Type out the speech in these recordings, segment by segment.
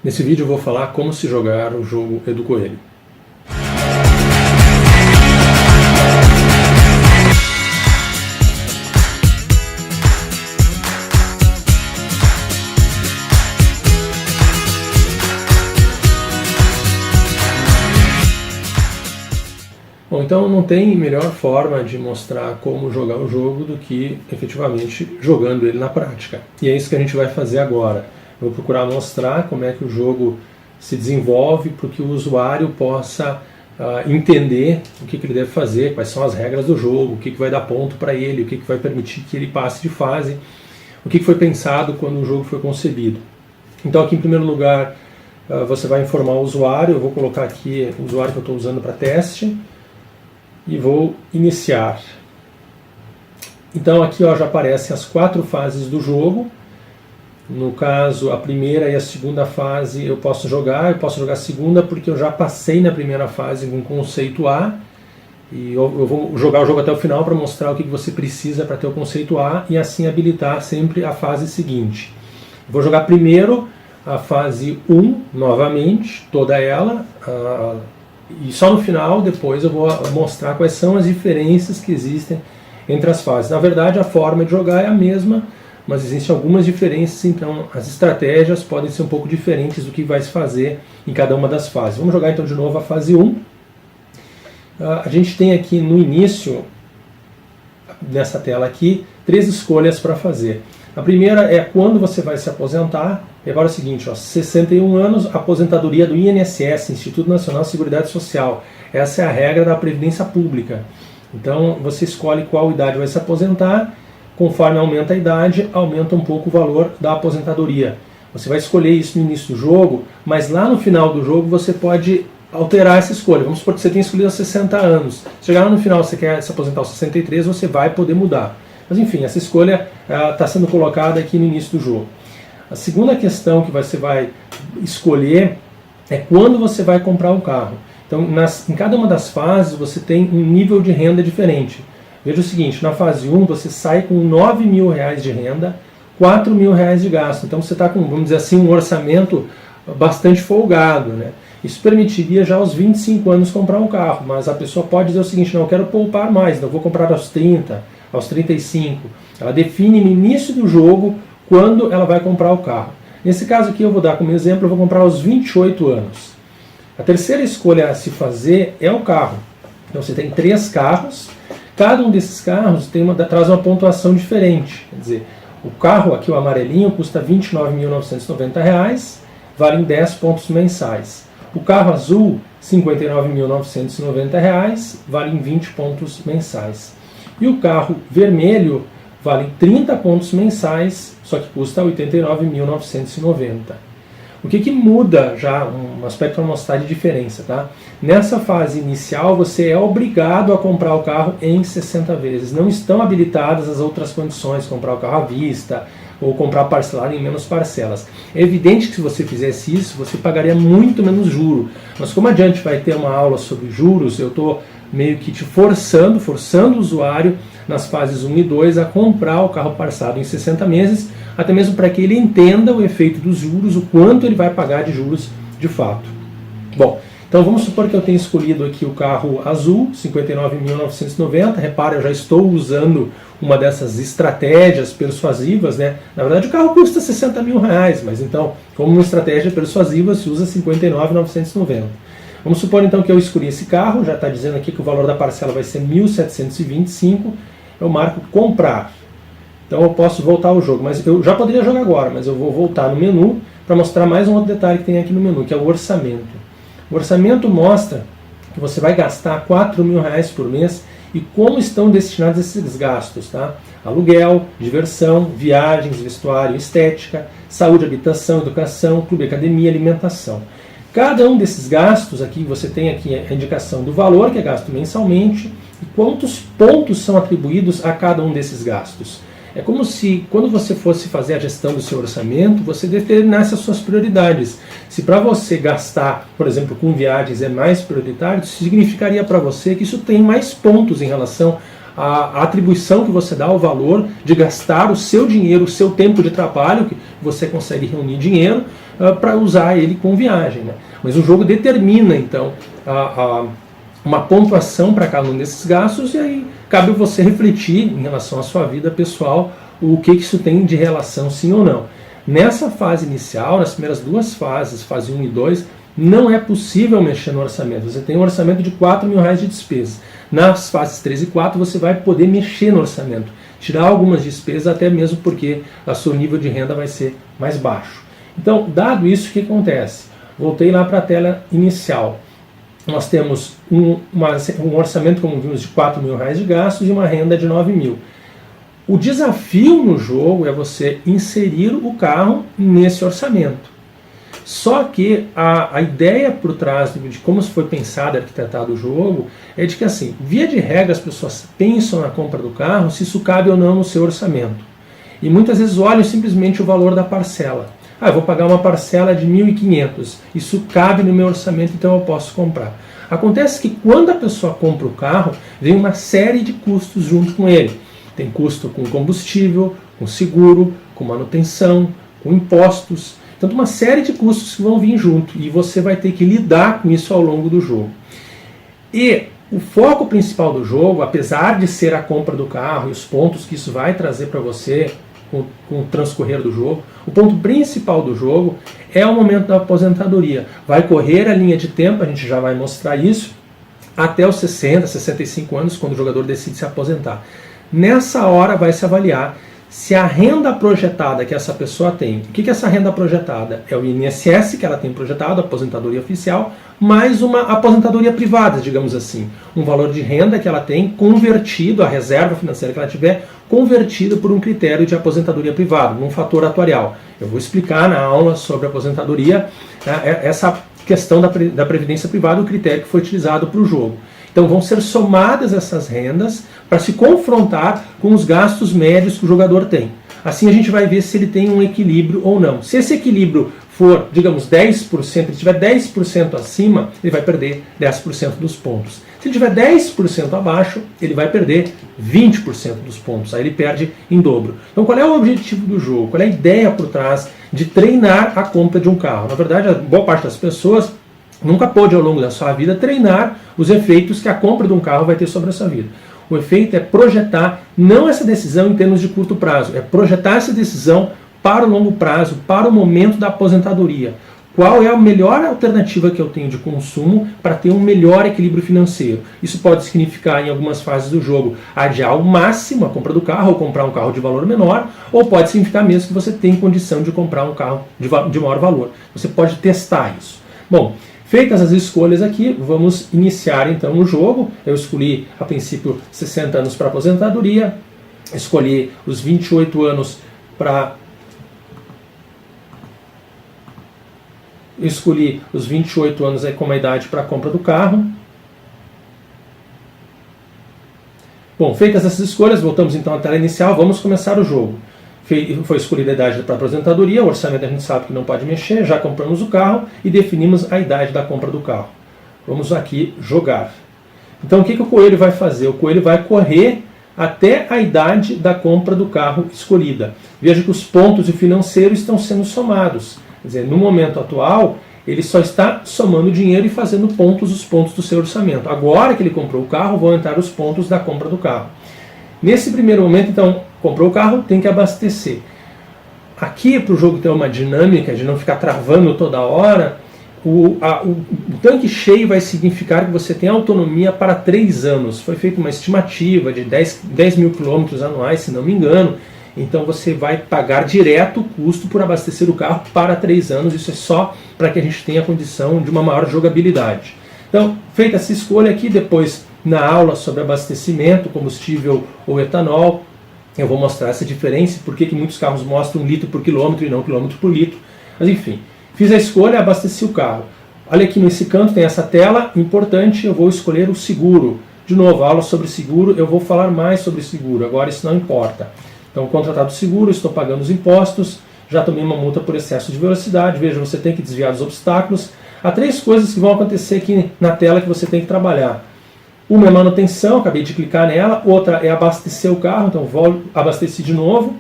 Nesse vídeo eu vou falar como se jogar o jogo Edu Coelho. Bom, então não tem melhor forma de mostrar como jogar o jogo do que efetivamente jogando ele na prática. E é isso que a gente vai fazer agora. Eu vou procurar mostrar como é que o jogo se desenvolve para que o usuário possa entender o que ele deve fazer, quais são as regras do jogo, o que vai dar ponto para ele, o que vai permitir que ele passe de fase, o que foi pensado quando o jogo foi concebido. Então aqui em primeiro lugar você vai informar o usuário. Eu vou colocar aqui o usuário que eu estou usando para teste e vou iniciar. Então aqui já aparecem as 4 fases do jogo. No caso, a primeira e a segunda fase eu posso jogar a segunda porque eu já passei na primeira fase com conceito A, e eu vou jogar o jogo até o final para mostrar o que você precisa para ter o conceito A e assim habilitar sempre a fase seguinte. Vou jogar primeiro a fase 1 novamente, toda ela, e só no final depois eu vou mostrar quais são as diferenças que existem entre as fases. Na verdade, a forma de jogar é a mesma, mas existem algumas diferenças, então as estratégias podem ser um pouco diferentes do que vai se fazer em cada uma das fases. Vamos jogar então de novo a fase 1. A gente tem aqui no início, nessa tela aqui, 3 escolhas para fazer. A primeira é quando você vai se aposentar. Repara o seguinte, 61 anos, aposentadoria do INSS, Instituto Nacional de Seguridade Social. Essa é a regra da Previdência Pública. Então você escolhe qual idade vai se aposentar. Conforme aumenta a idade, aumenta um pouco o valor da aposentadoria. Você vai escolher isso no início do jogo, mas lá no final do jogo você pode alterar essa escolha. Vamos supor que você tenha escolhido aos 60 anos. Chegar lá no final, você quer se aposentar aos 63, você vai poder mudar. Mas enfim, essa escolha está sendo colocada aqui no início do jogo. A segunda questão que você vai escolher é quando você vai comprar o carro. Então, em cada uma das fases você tem um nível de renda diferente. Veja o seguinte, na fase 1 você sai com R$9.000 de renda, R$4.000 de gasto. Então você está com, vamos dizer assim, um orçamento bastante folgado, né? Isso permitiria já aos 25 anos comprar um carro, mas a pessoa pode dizer o seguinte, não, eu quero poupar mais, então eu vou comprar aos 30, aos 35. Ela define no início do jogo quando ela vai comprar o carro. Nesse caso aqui eu vou dar como exemplo, eu vou comprar aos 28 anos. A terceira escolha a se fazer é o carro. Então você tem 3 carros. Cada um desses carros traz uma pontuação diferente. Quer dizer, o carro aqui, o amarelinho, custa R$29.990, vale em 10 pontos mensais. O carro azul, R$59.990, vale em 20 pontos mensais. E o carro vermelho vale em 30 pontos mensais, só que custa R$89.990. O que muda já, um aspecto para mostrar de diferença, tá? Nessa fase inicial você é obrigado a comprar o carro em 60 vezes. Não estão habilitadas as outras condições, comprar o carro à vista ou comprar parcelado em menos parcelas. É evidente que se você fizesse isso, você pagaria muito menos juro. Mas como adiante vai ter uma aula sobre juros, eu estou meio que te forçando o usuário nas fases 1 e 2 a comprar o carro parcelado em 60 meses, até mesmo para que ele entenda o efeito dos juros, o quanto ele vai pagar de juros de fato. Bom, então vamos supor que eu tenha escolhido aqui o carro azul, R$59.990. Repara, eu já estou usando uma dessas estratégias persuasivas, né? Na verdade o carro custa R$60.000, mas então, como uma estratégia persuasiva, se usa R$59.990. Vamos supor então que eu escolhi esse carro, já está dizendo aqui que o valor da parcela vai ser R$1.725, eu marco comprar. Então eu posso voltar ao jogo, mas eu já poderia jogar agora, mas eu vou voltar no menu para mostrar mais um outro detalhe que tem aqui no menu, que é o orçamento. O orçamento mostra que você vai gastar R$4.000 por mês e como estão destinados esses gastos, tá? Aluguel, diversão, viagens, vestuário, estética, saúde, habitação, educação, clube, academia, alimentação. Cada um desses gastos aqui, você tem aqui a indicação do valor que é gasto mensalmente e quantos pontos são atribuídos a cada um desses gastos. É como se, quando você fosse fazer a gestão do seu orçamento, você determinasse as suas prioridades. Se para você gastar, por exemplo, com viagens é mais prioritário, isso significaria para você que isso tem mais pontos em relação a atribuição que você dá ao valor de gastar o seu dinheiro, o seu tempo de trabalho, que você consegue reunir dinheiro para usar ele com viagem, né? Mas o jogo determina, então, uma pontuação para cada um desses gastos, e aí cabe você refletir em relação à sua vida pessoal o que isso tem de relação, sim ou não. Nessa fase inicial, nas primeiras duas fases, fase 1 e 2, não é possível mexer no orçamento. Você tem um orçamento de R$4.000 de despesas. Nas fases 3 e 4 você vai poder mexer no orçamento, tirar algumas despesas, até mesmo porque o seu nível de renda vai ser mais baixo. Então, dado isso, o que acontece? Voltei lá para a tela inicial. Nós temos um orçamento, como vimos, de R$4.000 de gastos e uma renda de R$9.000. O desafio no jogo é você inserir o carro nesse orçamento. Só que a ideia por trás de como foi pensado e arquitetado o jogo é de que, assim, via de regra, as pessoas pensam na compra do carro se isso cabe ou não no seu orçamento. E muitas vezes olham simplesmente o valor da parcela. Eu vou pagar uma parcela de R$1.500, isso cabe no meu orçamento, então eu posso comprar. Acontece que quando a pessoa compra o carro, vem uma série de custos junto com ele. Tem custo com combustível, com seguro, com manutenção, com impostos. Então, uma série de custos que vão vir junto e você vai ter que lidar com isso ao longo do jogo. E o foco principal do jogo, apesar de ser a compra do carro e os pontos que isso vai trazer para você com o transcorrer do jogo, o ponto principal do jogo é o momento da aposentadoria. Vai correr a linha de tempo, a gente já vai mostrar isso, até os 60, 65 anos, quando o jogador decide se aposentar. Nessa hora vai se avaliar se a renda projetada que essa pessoa tem, o que é essa renda projetada? É o INSS que ela tem projetado, a aposentadoria oficial, mais uma aposentadoria privada, digamos assim. Um valor de renda que ela tem convertido, a reserva financeira que ela tiver, convertido por um critério de aposentadoria privada, num fator atuarial. Eu vou explicar na aula sobre aposentadoria, né, essa questão da previdência privada, o critério que foi utilizado para o jogo. Então vão ser somadas essas rendas para se confrontar com os gastos médios que o jogador tem. Assim a gente vai ver se ele tem um equilíbrio ou não. Se esse equilíbrio for, digamos, 10%, ele estiver 10% acima, ele vai perder 10% dos pontos. Se ele estiver 10% abaixo, ele vai perder 20% dos pontos. Aí ele perde em dobro. Então qual é o objetivo do jogo? Qual é a ideia por trás de treinar a compra de um carro? Na verdade, a boa parte das pessoas nunca pôde, ao longo da sua vida, treinar os efeitos que a compra de um carro vai ter sobre a sua vida. O efeito é projetar, não essa decisão em termos de curto prazo, é projetar essa decisão para o longo prazo, para o momento da aposentadoria. Qual é a melhor alternativa que eu tenho de consumo para ter um melhor equilíbrio financeiro? Isso pode significar, em algumas fases do jogo, adiar ao máximo a compra do carro, ou comprar um carro de valor menor, ou pode significar mesmo que você tem condição de comprar um carro de maior valor. Você pode testar isso. Bom, feitas as escolhas aqui, vamos iniciar então o jogo. Eu escolhi, a princípio, 60 anos para aposentadoria, escolhi os 28 anos para... Escolhi os 28 anos aí como a idade para a compra do carro. Bom, feitas essas escolhas, voltamos então à tela inicial, vamos começar o jogo. Foi escolhida a idade para a aposentadoria, o orçamento a gente sabe que não pode mexer, já compramos o carro e definimos a idade da compra do carro. Vamos aqui jogar. Então o que o coelho vai fazer? O coelho vai correr até a idade da compra do carro escolhida. Veja que os pontos de financeiro estão sendo somados. Quer dizer, no momento atual, ele só está somando dinheiro e fazendo os pontos do seu orçamento. Agora que ele comprou o carro, vão entrar os pontos da compra do carro. Nesse primeiro momento, então, comprou o carro, tem que abastecer. Aqui, para o jogo ter uma dinâmica de não ficar travando toda hora, o tanque cheio vai significar que você tem autonomia para 3 anos. Foi feita uma estimativa de 10 mil quilômetros anuais, se não me engano. Então você vai pagar direto o custo por abastecer o carro para 3 anos. Isso é só para que a gente tenha a condição de uma maior jogabilidade. Então, feita essa escolha aqui, depois na aula sobre abastecimento, combustível ou etanol, eu vou mostrar essa diferença, por que muitos carros mostram litro por quilômetro e não quilômetro por litro. Mas enfim, fiz a escolha, abasteci o carro. Olha aqui nesse canto tem essa tela, importante, eu vou escolher o seguro. De novo, aula sobre seguro, eu vou falar mais sobre seguro, agora isso não importa. Então, contratado seguro, estou pagando os impostos, já tomei uma multa por excesso de velocidade, veja, você tem que desviar dos obstáculos. Há 3 coisas que vão acontecer aqui na tela que você tem que trabalhar. Uma é manutenção, acabei de clicar nela, outra é abastecer o carro, então vou abastecer de novo.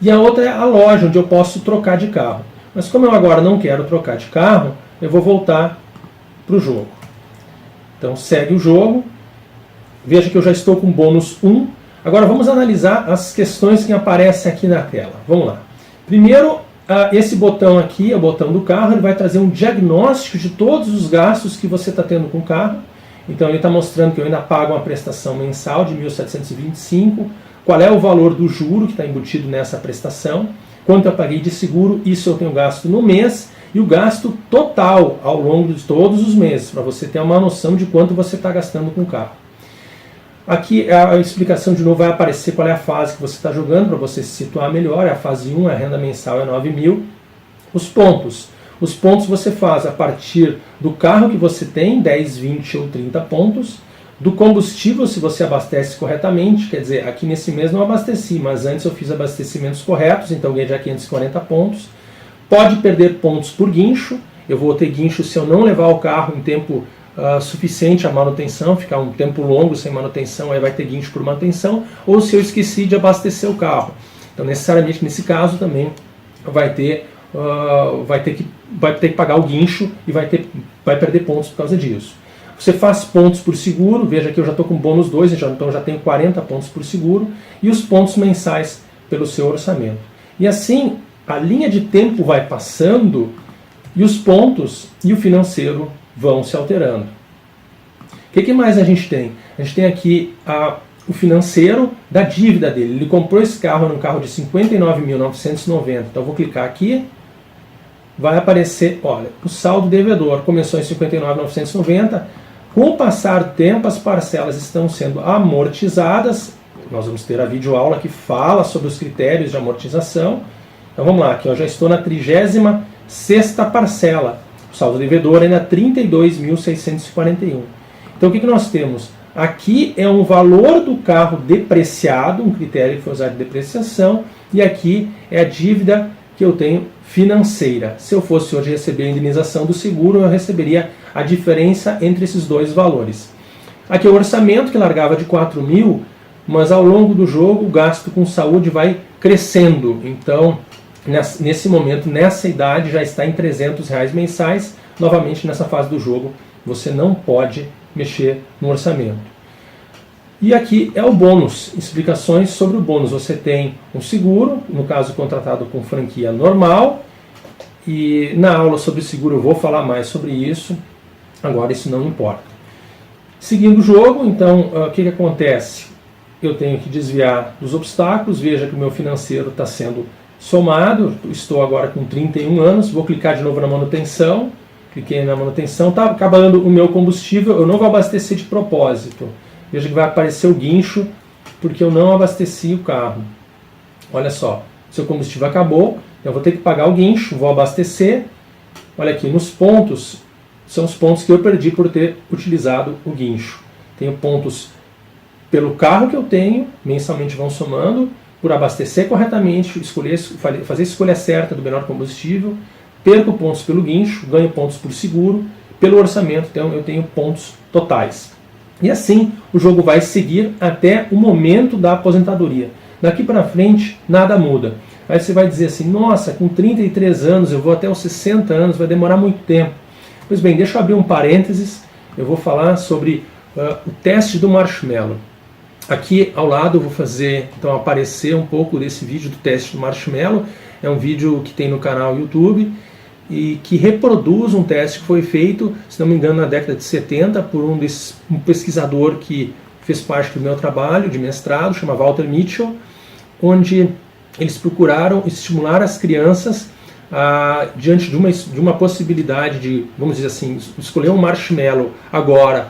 E a outra é a loja, onde eu posso trocar de carro. Mas como eu agora não quero trocar de carro, eu vou voltar para o jogo. Então segue o jogo. Veja que eu já estou com bônus 1. Agora vamos analisar as questões que aparecem aqui na tela. Vamos lá. Primeiro, esse botão aqui, é o botão do carro, ele vai trazer um diagnóstico de todos os gastos que você está tendo com o carro. Então ele está mostrando que eu ainda pago uma prestação mensal de 1.725, qual é o valor do juro que está embutido nessa prestação, quanto eu paguei de seguro, isso eu tenho gasto no mês, e o gasto total ao longo de todos os meses, para você ter uma noção de quanto você está gastando com o carro. Aqui a explicação de novo vai aparecer qual é a fase que você está jogando, para você se situar melhor. A fase 1, a renda mensal é 9.000. Os pontos. Os pontos você faz a partir do carro que você tem, 10, 20 ou 30 pontos. Do combustível, se você abastece corretamente, quer dizer, aqui nesse mês não abasteci, mas antes eu fiz abastecimentos corretos, então ganhei já 540 pontos. Pode perder pontos por guincho. Eu vou ter guincho se eu não levar o carro em tempo suficiente a manutenção, ficar um tempo longo sem manutenção, aí vai ter guincho por manutenção, ou se eu esqueci de abastecer o carro. Então, necessariamente, nesse caso também vai ter que pagar o guincho e vai perder pontos por causa disso. Você faz pontos por seguro, veja que eu já estou com bônus 2, então já tenho 40 pontos por seguro, e os pontos mensais pelo seu orçamento. E assim, a linha de tempo vai passando e os pontos e o financeiro vão se alterando. O que mais a gente tem? A gente tem aqui o financeiro da dívida dele. Ele comprou esse carro num carro de 59.990. Então eu vou clicar aqui, vai aparecer, olha, o saldo devedor começou em 59.990. Com o passar do tempo, as parcelas estão sendo amortizadas. Nós vamos ter a videoaula que fala sobre os critérios de amortização. Então vamos lá, aqui eu já estou na 36ª parcela. O saldo devedor é na 32.641. Então o que nós temos? Aqui é um valor do carro depreciado, um critério que foi usado de depreciação, e aqui é a dívida que eu tenho financeira. Se eu fosse hoje receber a indenização do seguro, eu receberia a diferença entre esses dois valores. Aqui é o orçamento, que largava de 4.000, mas ao longo do jogo o gasto com saúde vai crescendo. Então, nesse momento, nessa idade, já está em R$300 mensais. Novamente, nessa fase do jogo, você não pode mexer no orçamento. E aqui é o bônus, explicações sobre o bônus. Você tem um seguro, no caso contratado com franquia normal, e na aula sobre seguro eu vou falar mais sobre isso, agora isso não importa. Seguindo o jogo, então, o que acontece? Eu tenho que desviar dos obstáculos, veja que o meu financeiro está sendo somado, estou agora com 31 anos, vou clicar de novo na manutenção, cliquei na manutenção, está acabando o meu combustível, eu não vou abastecer de propósito. Veja que vai aparecer o guincho, porque eu não abasteci o carro. Olha só, seu combustível acabou, eu vou ter que pagar o guincho, vou abastecer. Olha aqui, nos pontos, são os pontos que eu perdi por ter utilizado o guincho. Tenho pontos pelo carro que eu tenho, mensalmente vão somando, por abastecer corretamente, fazer a escolha certa do menor combustível, perco pontos pelo guincho, ganho pontos por seguro, pelo orçamento, então eu tenho pontos totais. E assim o jogo vai seguir até o momento da aposentadoria. Daqui para frente nada muda. Aí você vai dizer assim, nossa, com 33 anos eu vou até os 60 anos, vai demorar muito tempo. Pois bem, deixa eu abrir um parênteses, eu vou falar sobre o teste do marshmallow. Aqui ao lado eu vou fazer, então, aparecer um pouco desse vídeo do teste do marshmallow. É um vídeo que tem no canal YouTube e que reproduz um teste que foi feito, se não me engano, na década de 70 por um pesquisador que fez parte do meu trabalho de mestrado, chama Walter Mitchell, onde eles procuraram estimular as crianças diante de uma possibilidade de, vamos dizer assim, escolher um marshmallow agora,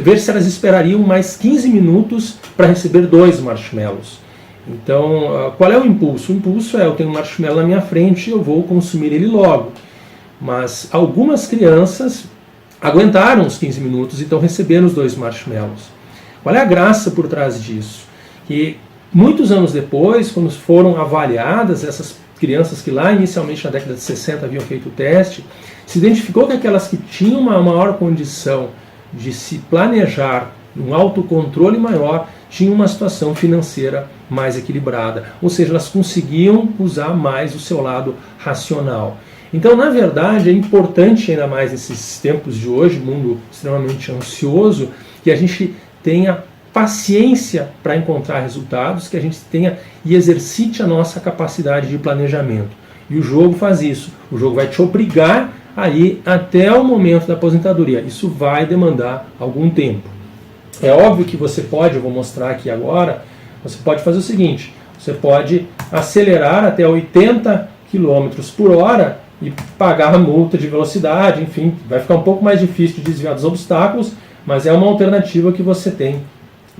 ver se elas esperariam mais 15 minutos para receber 2 marshmallows. Então, qual é o impulso? O impulso é, eu tenho um marshmallow na minha frente e eu vou consumir ele logo. Mas algumas crianças aguentaram os 15 minutos e então receberam os 2 marshmallows. Qual é a graça por trás disso? Que muitos anos depois, quando foram avaliadas essas crianças que lá inicialmente na década de 60 haviam feito o teste, se identificou que aquelas que tinham uma maior condição de se planejar, um autocontrole maior, tinham uma situação financeira mais equilibrada. Ou seja, elas conseguiam usar mais o seu lado racional. Então, na verdade, é importante, ainda mais nesses tempos de hoje, mundo extremamente ansioso, que a gente tenha paciência para encontrar resultados, que a gente tenha e exercite a nossa capacidade de planejamento. E o jogo faz isso. O jogo vai te obrigar a ir até o momento da aposentadoria. Isso vai demandar algum tempo. É óbvio que você pode, eu vou mostrar aqui agora, você pode fazer o seguinte, você pode acelerar até 80 km por hora e pagar a multa de velocidade, enfim, vai ficar um pouco mais difícil de desviar dos obstáculos, mas é uma alternativa que você tem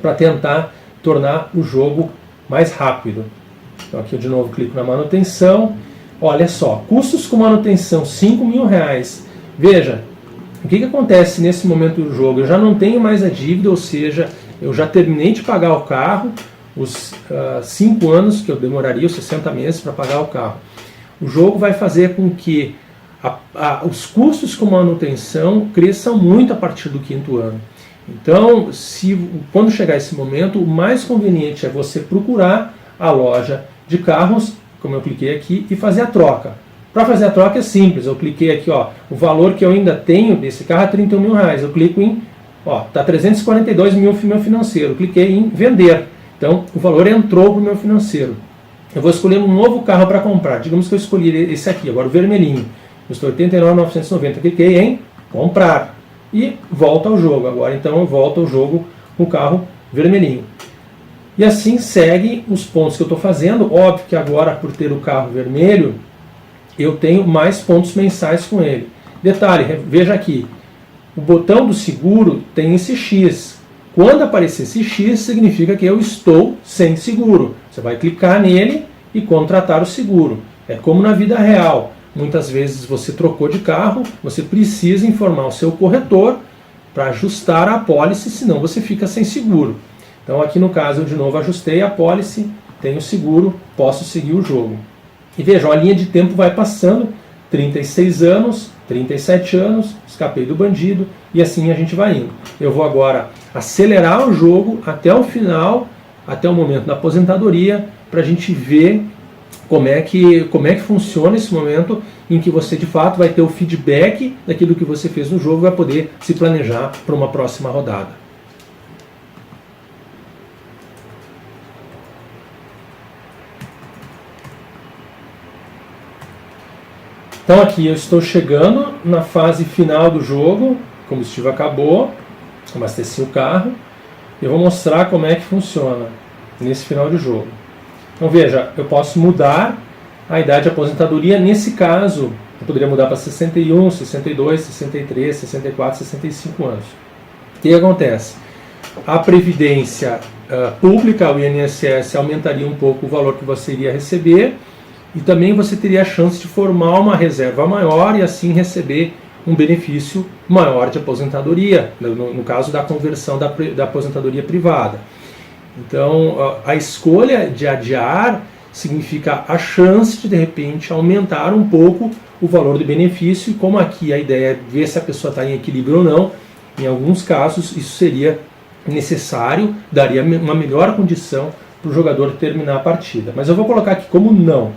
para tentar tornar o jogo mais rápido. Então aqui eu de novo clico na manutenção. Olha só, custos com manutenção R$5.000. Veja, o que acontece nesse momento do jogo? Eu já não tenho mais a dívida, ou seja, eu já terminei de pagar o carro, os 5 anos que eu demoraria, os 60 meses para pagar o carro. O jogo vai fazer com que os custos com manutenção cresçam muito a partir do 5º ano. Então, quando chegar esse momento, o mais conveniente é você procurar a loja de carros, como eu cliquei aqui, e fazer a troca. Para fazer a troca é simples, eu cliquei aqui, ó, o valor que eu ainda tenho desse carro é R$31.000, eu clico em, ó, tá 342 mil meu financeiro, eu cliquei em vender, então o valor entrou para o meu financeiro. Eu vou escolher um novo carro para comprar, digamos que eu escolhi esse aqui, agora o vermelhinho, custou R$89.990, cliquei em comprar e volta ao jogo, agora então eu volto ao jogo com o carro vermelhinho. E assim segue os pontos que eu estou fazendo, óbvio que agora por ter o carro vermelho, eu tenho mais pontos mensais com ele. Detalhe, veja aqui, o botão do seguro tem esse X. Quando aparecer esse X, significa que eu estou sem seguro. Você vai clicar nele e contratar o seguro. É como na vida real. Muitas vezes você trocou de carro, você precisa informar o seu corretor para ajustar a apólice, senão você fica sem seguro. Então aqui no caso eu de novo ajustei a apólice, tenho seguro, posso seguir o jogo. E vejam, a linha de tempo vai passando, 36 anos, 37 anos, escapei do bandido, e assim a gente vai indo. Eu vou agora acelerar o jogo até o final, até o momento da aposentadoria, para a gente ver como é que funciona esse momento em que você de fato vai ter o feedback daquilo que você fez no jogo e vai poder se planejar para uma próxima rodada. Então aqui eu estou chegando na fase final do jogo, o combustível acabou, abasteci o carro, eu vou mostrar como é que funciona nesse final de jogo. Então veja, eu posso mudar a idade de aposentadoria, nesse caso eu poderia mudar para 61, 62, 63, 64, 65 anos. O que acontece? A Previdência Pública, o INSS, aumentaria um pouco o valor que você iria receber, e também você teria a chance de formar uma reserva maior e assim receber um benefício maior de aposentadoria, no caso da conversão da aposentadoria privada. Então, a escolha de adiar significa a chance de repente, aumentar um pouco o valor do benefício, e como aqui a ideia é ver se a pessoa está em equilíbrio ou não, em alguns casos isso seria necessário, daria uma melhor condição para o jogador terminar a partida. Mas eu vou colocar aqui como não.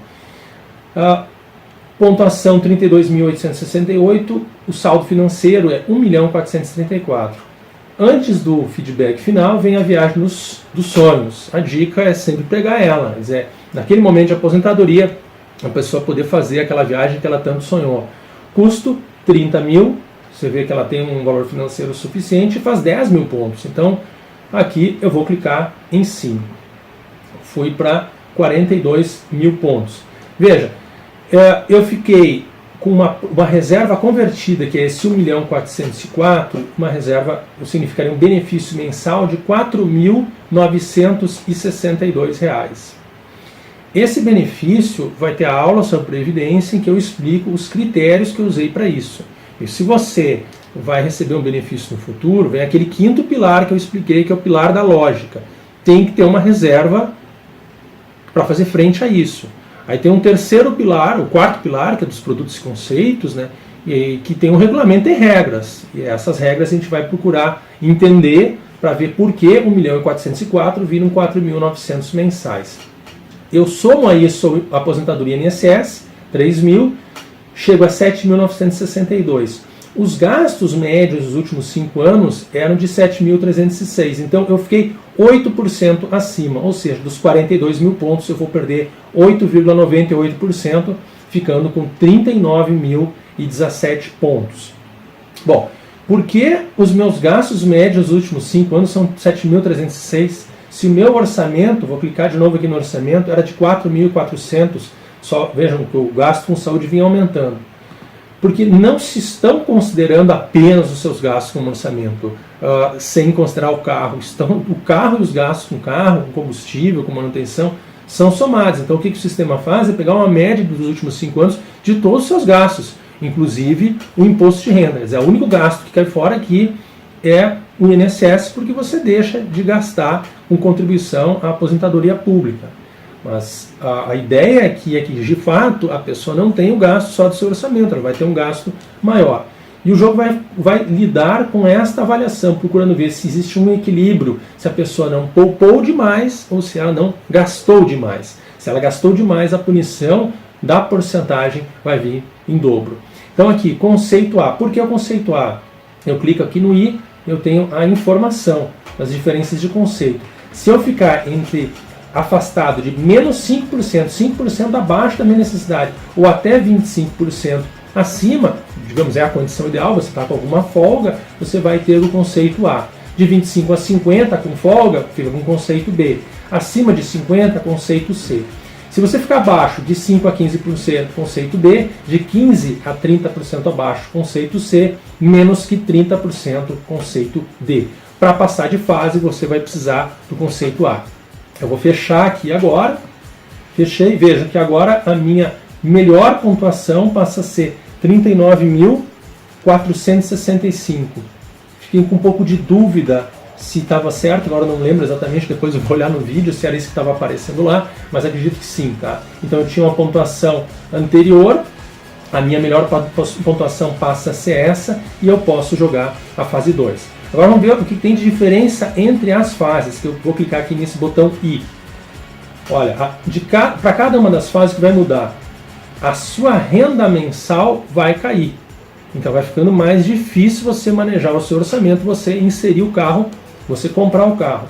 Pontuação 32.868, o saldo financeiro é 1.434.000. Antes do feedback final vem a viagem dos sonhos. A dica é sempre pegar ela, quer dizer, naquele momento de aposentadoria, a pessoa poder fazer aquela viagem que ela tanto sonhou. Custo 30 mil, você vê que ela tem um valor financeiro suficiente e faz 10 mil pontos. Então aqui eu vou clicar em sim. Fui para 42 mil pontos. Veja, eu fiquei com uma reserva convertida, que é esse 1.404.000, uma reserva, significaria um benefício mensal de R$ 4.962. Esse benefício vai ter a aula sobre Previdência em que eu explico os critérios que eu usei para isso. E se você vai receber um benefício no futuro, vem aquele quinto pilar que eu expliquei, que é o pilar da lógica. Tem que ter uma reserva para fazer frente a isso. Aí tem um terceiro pilar, o quarto pilar, que é dos produtos e conceitos, né? E que tem um regulamento e regras. E essas regras a gente vai procurar entender para ver por que 1.404.000 viram 4.900 mensais. Eu somo a isso a aposentadoria INSS, 3.000, chego a 7.962. Os gastos médios dos últimos 5 anos eram de 7.306. Então eu fiquei 8% acima, ou seja, dos 42 mil pontos eu vou perder 8,98%, ficando com 39.017 pontos. Bom, por que os meus gastos médios dos últimos 5 anos são 7.306? Se o meu orçamento, vou clicar de novo aqui no orçamento, era de 4.400, só vejam que o gasto com saúde vinha aumentando. Porque não se estão considerando apenas os seus gastos como orçamento, sem considerar o carro. O carro e os gastos com carro, com combustível, com manutenção, são somados. Então o que o sistema faz é pegar uma média dos últimos 5 anos de todos os seus gastos, inclusive o imposto de renda. É o único gasto que cai fora aqui é o INSS, porque você deixa de gastar com contribuição à aposentadoria pública. Mas a ideia aqui é que, de fato, a pessoa não tem o gasto só do seu orçamento, ela vai ter um gasto maior. E o jogo vai lidar com esta avaliação, procurando ver se existe um equilíbrio, se a pessoa não poupou demais ou se ela não gastou demais. Se ela gastou demais, a punição da porcentagem vai vir em dobro. Então aqui, conceito A. Por que o conceito A? Eu clico aqui no I, eu tenho a informação das diferenças de conceito. Se eu ficar afastado de menos 5%, 5% abaixo da minha necessidade, ou até 25% acima, digamos, é a condição ideal, você está com alguma folga, você vai ter o conceito A. De 25 a 50 com folga, fica com conceito B. Acima de 50, conceito C. Se você ficar abaixo de 5 a 15%, conceito B, de 15 a 30% abaixo, conceito C, menos que 30%, conceito D. Para passar de fase, você vai precisar do conceito A. Eu vou fechar aqui agora. Fechei. Veja que agora a minha melhor pontuação passa a ser 39.465. Fiquei com um pouco de dúvida se estava certo, agora não lembro exatamente, depois eu vou olhar no vídeo se era isso que estava aparecendo lá, mas acredito que sim, tá? Então eu tinha uma pontuação anterior, a minha melhor pontuação passa a ser essa e eu posso jogar a fase 2. Agora vamos ver o que tem de diferença entre as fases, que eu vou clicar aqui nesse botão I. Olha, para cada uma das fases que vai mudar, a sua renda mensal vai cair. Então vai ficando mais difícil você manejar o seu orçamento, você inserir o carro, você comprar o carro.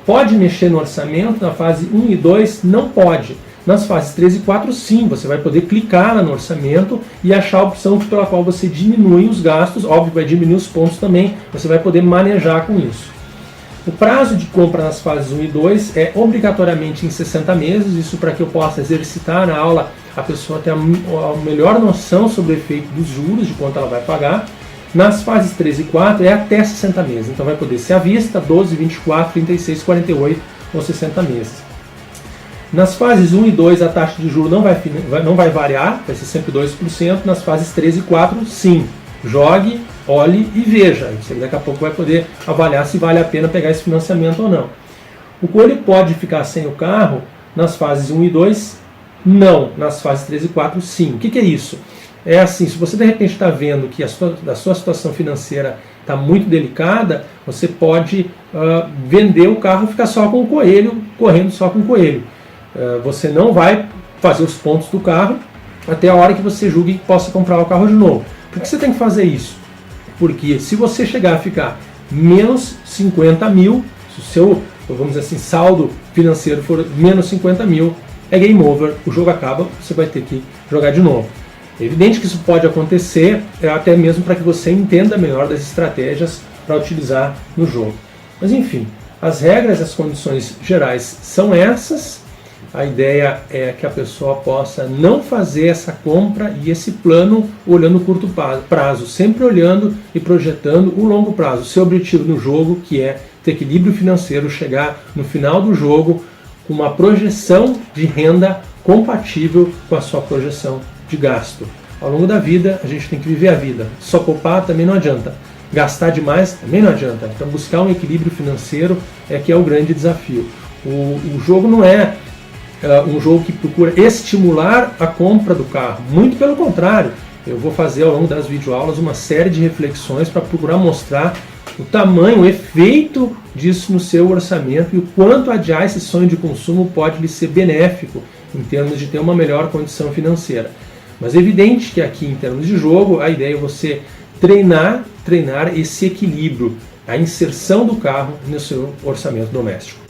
Pode mexer no orçamento na fase 1 e 2? Não pode. Nas fases 3 e 4, sim, você vai poder clicar no orçamento e achar a opção pela qual você diminui os gastos, óbvio, vai diminuir os pontos também, você vai poder manejar com isso. O prazo de compra nas fases 1 e 2 é obrigatoriamente em 60 meses, isso para que eu possa exercitar na aula, a pessoa ter a melhor noção sobre o efeito dos juros, de quanto ela vai pagar. Nas fases 3 e 4 é até 60 meses, então vai poder ser à vista, 12, 24, 36, 48 ou 60 meses. Nas fases 1 e 2 a taxa de juros não vai variar, vai ser sempre 2%. Nas fases 3 e 4, sim. Jogue, olhe e veja. Você daqui a pouco vai poder avaliar se vale a pena pegar esse financiamento ou não. O coelho pode ficar sem o carro nas fases 1 e 2? Não. Nas fases 3 e 4, sim. O que é isso? É assim, se você de repente está vendo que a sua situação financeira está muito delicada, você pode vender o carro e ficar só com o coelho, correndo só com o coelho. Você não vai fazer os pontos do carro até a hora que você julgue que possa comprar o carro de novo. Por que você tem que fazer isso? Porque se você chegar a ficar menos 50 mil, se o seu, vamos dizer assim, saldo financeiro for menos 50 mil, é game over, o jogo acaba, você vai ter que jogar de novo. É evidente que isso pode acontecer, até mesmo para que você entenda melhor das estratégias para utilizar no jogo. Mas enfim, as regras e as condições gerais são essas. A ideia é que a pessoa possa não fazer essa compra e esse plano olhando o curto prazo, sempre olhando e projetando o longo prazo. O seu objetivo no jogo, que é ter equilíbrio financeiro, chegar no final do jogo com uma projeção de renda compatível com a sua projeção de gasto. Ao longo da vida, a gente tem que viver a vida. Só poupar também não adianta. Gastar demais também não adianta. Então buscar um equilíbrio financeiro é que é o grande desafio. O jogo não é um jogo que procura estimular a compra do carro. Muito pelo contrário, eu vou fazer ao longo das videoaulas uma série de reflexões para procurar mostrar o tamanho, o efeito disso no seu orçamento e o quanto adiar esse sonho de consumo pode lhe ser benéfico em termos de ter uma melhor condição financeira. Mas é evidente que aqui, em termos de jogo, a ideia é você treinar esse equilíbrio, a inserção do carro no seu orçamento doméstico.